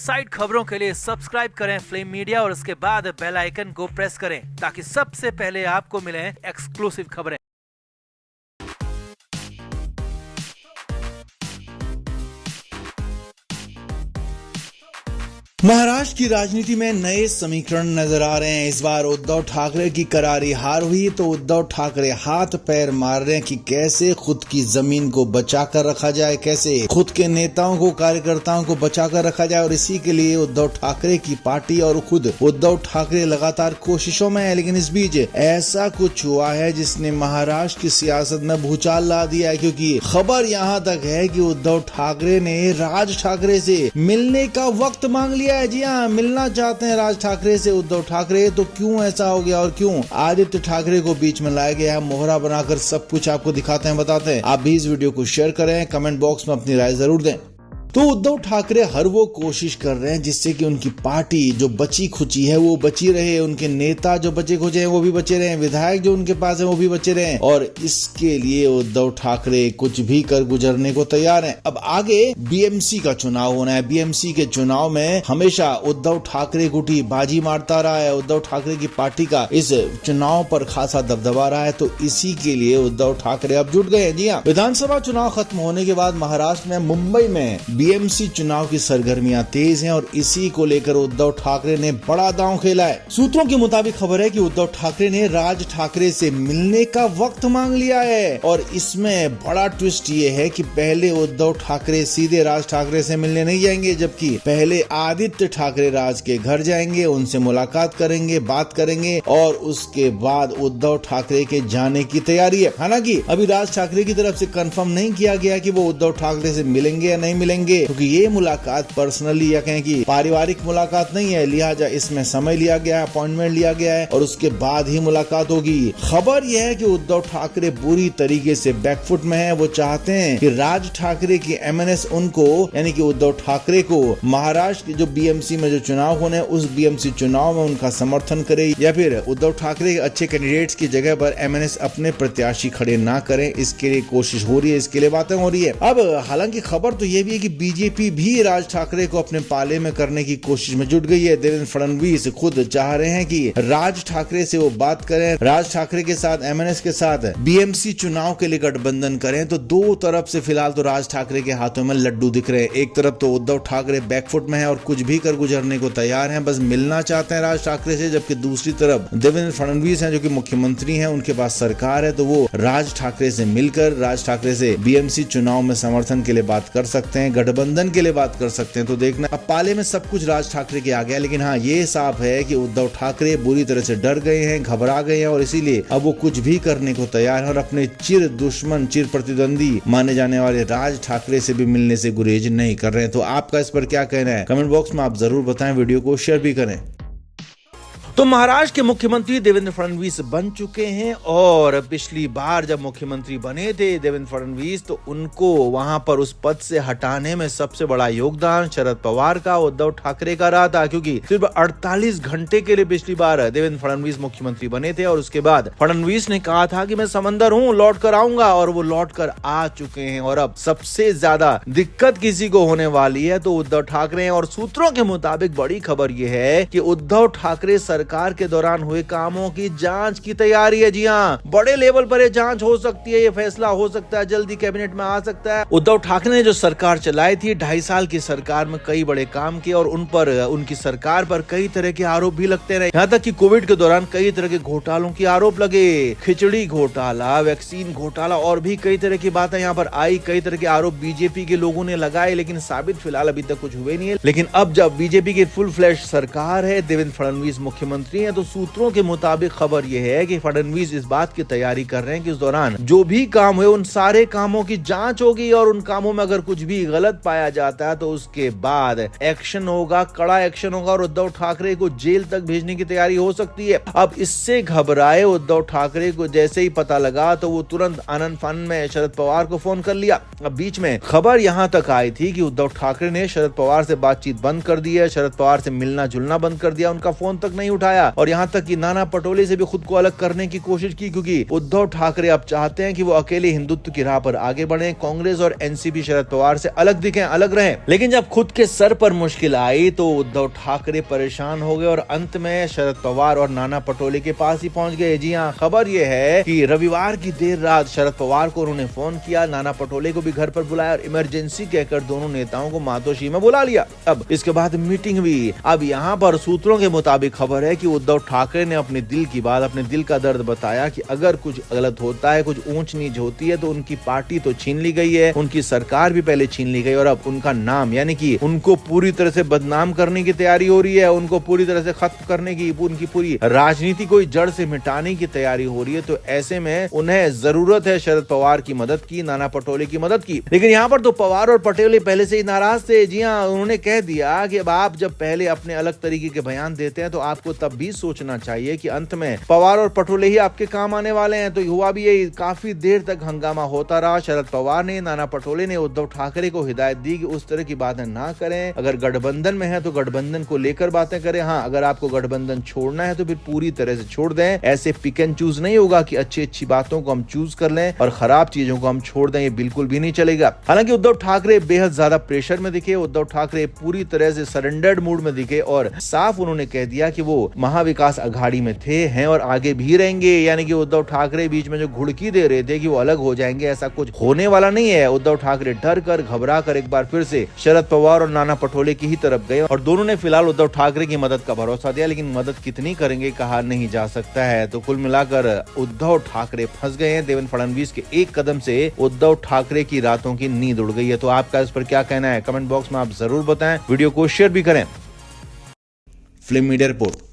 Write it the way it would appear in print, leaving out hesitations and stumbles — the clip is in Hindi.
साइड खबरों के लिए सब्सक्राइब करें फ्लेम मीडिया और उसके बाद बेल आइकन को प्रेस करें ताकि सबसे पहले आपको मिले एक्सक्लूसिव खबरें। महाराष्ट्र की राजनीति में नए समीकरण नजर आ रहे हैं। इस बार उद्धव ठाकरे की करारी हार हुई तो उद्धव ठाकरे हाथ पैर मार रहे हैं कि कैसे खुद की जमीन को बचाकर रखा जाए, कैसे खुद के नेताओं को, कार्यकर्ताओं को बचाकर रखा जाए। और इसी के लिए उद्धव ठाकरे की पार्टी और खुद उद्धव ठाकरे लगातार कोशिशों में है। लेकिन इस बीच ऐसा कुछ हुआ है जिसने महाराष्ट्र की सियासत में भूचाल ला दिया है, क्योंकि खबर यहाँ तक है कि उद्धव ठाकरे ने राज ठाकरे से मिलने का वक्त मांग लिया। जी हाँ, मिलना चाहते हैं राज ठाकरे से उद्धव ठाकरे। तो क्यों ऐसा हो गया और क्यों आदित्य ठाकरे को बीच में लाया गया है, मोहरा बनाकर सब कुछ आपको दिखाते हैं, बताते हैं। आप भी इस वीडियो को शेयर करें, कमेंट बॉक्स में अपनी राय जरूर दें। तो उद्धव ठाकरे हर वो कोशिश कर रहे हैं जिससे कि उनकी पार्टी जो बची खुची है वो बची रहे, उनके नेता जो बचे खुचे हैं वो भी बचे रहे, विधायक जो उनके पास है वो भी बचे रहे। और इसके लिए उद्धव ठाकरे कुछ भी कर गुजरने को तैयार हैं। अब आगे बीएमसी का चुनाव होना है। बीएमसी के चुनाव में हमेशा उद्धव ठाकरे गुटी बाजी मारता रहा है। उद्धव ठाकरे की पार्टी का इस चुनाव पर खासा दबदबा रहा है। तो इसी के लिए उद्धव ठाकरे अब जुट गए हैं। जी हाँ, विधानसभा चुनाव खत्म होने के बाद महाराष्ट्र में, मुंबई में बीएमसी चुनाव की सरगर्मियां तेज हैं और इसी को लेकर उद्धव ठाकरे ने बड़ा दांव खेला है। सूत्रों के मुताबिक खबर है कि उद्धव ठाकरे ने राज ठाकरे से मिलने का वक्त मांग लिया है। और इसमें बड़ा ट्विस्ट ये है कि पहले उद्धव ठाकरे सीधे राज ठाकरे से मिलने नहीं जाएंगे, जबकि पहले आदित्य ठाकरे राज के घर जाएंगे, उनसे मुलाकात करेंगे, बात करेंगे और उसके बाद उद्धव ठाकरे के जाने की तैयारी है। हालांकि अभी राज ठाकरे की तरफ से कंफर्म नहीं किया गया कि वो उद्धव ठाकरे से मिलेंगे या नहीं मिलेंगे, क्योंकि ये मुलाकात पर्सनली या कहें कि पारिवारिक मुलाकात नहीं है, लिहाजा इसमें समय लिया गया है, अपॉइंटमेंट लिया गया है और उसके बाद ही मुलाकात होगी। खबर यह है कि उद्धव ठाकरे बुरी तरीके से बैकफुट में है। वो चाहते हैं कि राज ठाकरे की एमएनएस उनको, यानी कि उद्धव ठाकरे को महाराष्ट्र की जो बीएमसी में जो चुनाव होने उस बीएमसी चुनाव में उनका समर्थन करे, या फिर उद्धव ठाकरे के अच्छे कैंडिडेट्स की जगह पर एमएनएस अपने प्रत्याशी खड़े ना करें। इसके लिए कोशिश हो रही है, इसके लिए बातें हो रही है। अब हालांकि खबर तो यह भी है कि बीजेपी भी राज ठाकरे को अपने पाले में करने की कोशिश में जुट गई है। देवेंद्र फडणवीस खुद चाह रहे हैं कि राज ठाकरे से वो बात करें, राज ठाकरे के साथ, एमएनएस के साथ बीएमसी चुनाव के लिए गठबंधन करें। तो दो तरफ से फिलहाल तो राज ठाकरे के हाथों में लड्डू दिख रहे हैं। एक तरफ तो उद्धव ठाकरे बैकफुट में है और कुछ भी कर गुजरने को तैयार हैं, बस मिलना चाहते हैं राज ठाकरे से, जबकि दूसरी तरफ देवेंद्र फडणवीस हैं जो कि मुख्यमंत्री हैं, उनके पास सरकार है, तो वो राज ठाकरे से मिलकर राज ठाकरे से बीएमसी चुनाव में समर्थन के लिए बात कर सकते हैं, गठबंधन के लिए बात कर सकते हैं। तो देखना, अब पाले में सब कुछ राज ठाकरे के आ गया। लेकिन हाँ, ये साफ है कि उद्धव ठाकरे बुरी तरह से डर गए हैं, घबरा गए हैं और इसीलिए अब वो कुछ भी करने को तैयार है और अपने चिर दुश्मन, चिर प्रतिद्वंदी माने जाने वाले राज ठाकरे से भी मिलने से गुरेज नहीं कर रहे हैं। तो आपका इस पर क्या कहना है, कमेंट बॉक्स में आप जरूर बताएं, वीडियो को शेयर भी करें। तो महाराष्ट्र के मुख्यमंत्री देवेंद्र फडणवीस बन चुके हैं और पिछली बार जब मुख्यमंत्री बने थे देवेंद्र फडणवीस, तो उनको वहां पर उस पद से हटाने में सबसे बड़ा योगदान शरद पवार का, उद्धव ठाकरे का रहा था, क्योंकि सिर्फ 48 घंटे के लिए पिछली बार देवेंद्र फडणवीस मुख्यमंत्री बने थे और उसके बाद फडणवीस ने कहा था कि मैं समंदर हूं, लौट कर आऊंगा, और वो लौट कर आ चुके हैं। और अब सबसे ज्यादा दिक्कत किसी को होने वाली है तो उद्धव ठाकरे हैं। और सूत्रों के मुताबिक बड़ी खबर यह है कि उद्धव ठाकरे सरकार के दौरान हुए कामों की जांच की तैयारी है। जी हाँ, बड़े लेवल पर ये जांच हो सकती है, ये फैसला हो सकता है, जल्दी कैबिनेट में आ सकता है। उद्धव ठाकरे ने जो सरकार चलाई थी, 2.5 साल की सरकार में कई बड़े काम किए और उन पर, उनकी सरकार पर कई तरह के आरोप भी लगते रहे। यहाँ तक कि कोविड के दौरान कई तरह के घोटालों की आरोप लगे, खिचड़ी घोटाला, वैक्सीन घोटाला और भी कई तरह की बातें यहाँ पर आई। कई तरह के आरोप बीजेपी के लोगों ने लगाए, लेकिन साबित फिलहाल अभी तक कुछ हुए नहीं है। लेकिन अब जब बीजेपी की फुल फ्लैश सरकार है, देवेंद्र फडणवीस मुख्यमंत्री हैं, तो सूत्रों के मुताबिक खबर यह है कि फडणवीस इस बात की तैयारी कर रहे हैं कि इस दौरान जो भी काम हुए उन सारे कामों की जांच होगी और उन कामों में अगर कुछ भी गलत पाया जाता है तो उसके बाद एक्शन होगा, कड़ा एक्शन होगा और उद्धव ठाकरे को जेल तक भेजने की तैयारी हो सकती है। अब इससे घबराए उद्धव ठाकरे को जैसे ही पता लगा तो वो तुरंत आनंद फानन में शरद पवार को फोन कर लिया। अब बीच में खबर यहां तक आई थी कि उद्धव ठाकरे ने शरद पवार से बातचीत बंद कर दी है, शरद पवार से मिलना जुलना बंद कर दिया, उनका फोन तक नहीं उठाया और यहां तक कि नाना पटोले से भी खुद को अलग करने की कोशिश की, क्योंकि उद्धव ठाकरे अब चाहते हैं कि वो अकेले हिंदुत्व की राह पर आगे बढ़े, कांग्रेस और एनसीपी शरद पवार से अलग दिखें, अलग रहें। लेकिन जब खुद के सर पर मुश्किल आई तो उद्धव ठाकरे परेशान हो गए और अंत में शरद पवार और नाना पटोले के पास ही पहुंच गए। जी हां, खबर यह है कि रविवार की देर रात शरद पवार को उन्होंने फोन किया, नाना पटोले को भी घर पर बुलाया और इमरजेंसी कहकर दोनों नेताओं को मातोश्री में बुला लिया। अब इसके बाद मीटिंग हुई। अब यहाँ पर सूत्रों के मुताबिक खबर है कि उद्धव ठाकरे ने अपने दिल की बात, अपने दिल का दर्द बताया कि अगर कुछ गलत होता है, कुछ ऊंच नीच होती है तो उनकी पार्टी तो छीन ली गई है, उनकी सरकार भी पहले छीन ली गई और अब उनका नाम, यानी कि उनको पूरी तरह से बदनाम करने की तैयारी हो रही है, उनको पूरी तरह से खत्म करने की, उनकी पूरी राजनीति को जड़ से मिटाने की तैयारी हो रही है। तो ऐसे में उन्हें जरूरत है शरद पवार की मदद की, नाना पटोले की मदद की। लेकिन यहाँ पर तो पवार और पटेले पहले से ही नाराज थे। जी हाँ, उन्होंने कह दिया कि अब आप जब पहले अपने अलग तरीके के बयान देते हैं तो आपको तब भी सोचना चाहिए कि अंत में पवार और पटोले ही आपके काम आने वाले हैं। तो हुआ भी यही, काफी देर तक हंगामा होता रहा। शरद पवार ने, नाना पटोले ने उद्धव ठाकरे को हिदायत दी कि उस तरह की बातें ना करें, अगर गठबंधन में है तो गठबंधन को लेकर बातें करें, हाँ अगर आपको गठबंधन छोड़ना है तो फिर पूरी तरह से छोड़ दें। ऐसे पिक एंड चूज नहीं होगा कि अच्छी अच्छी बातों को हम चूज कर लें और खराब चीजों को हम छोड़ दें, ये बिल्कुल भी नहीं चलेगा। हालांकि उद्धव ठाकरे बेहद ज्यादा प्रेशर में दिखे, उद्धव ठाकरे पूरी तरह से सरेंडर्ड मूड में दिखे और साफ उन्होंने कह दिया कि वो महाविकास अघाड़ी में थे, हैं और आगे भी रहेंगे। यानी कि उद्धव ठाकरे बीच में जो घुड़की दे रहे थे कि वो अलग हो जाएंगे, ऐसा कुछ होने वाला नहीं है। उद्धव ठाकरे डर कर, घबरा कर एक बार फिर से शरद पवार और नाना पटोले की ही तरफ गए और दोनों ने फिलहाल उद्धव ठाकरे की मदद का भरोसा दिया, लेकिन मदद कितनी करेंगे कहा नहीं जा सकता है। तो कुल मिलाकर उद्धव ठाकरे फंस गए हैं। देवेंद्र फडणवीस के एक कदम से उद्धव ठाकरे की रातों की नींद उड़ गई है। तो आपका इस पर क्या कहना है, कमेंट बॉक्स में आप जरूर बताएं, वीडियो को शेयर भी करें। Film media report.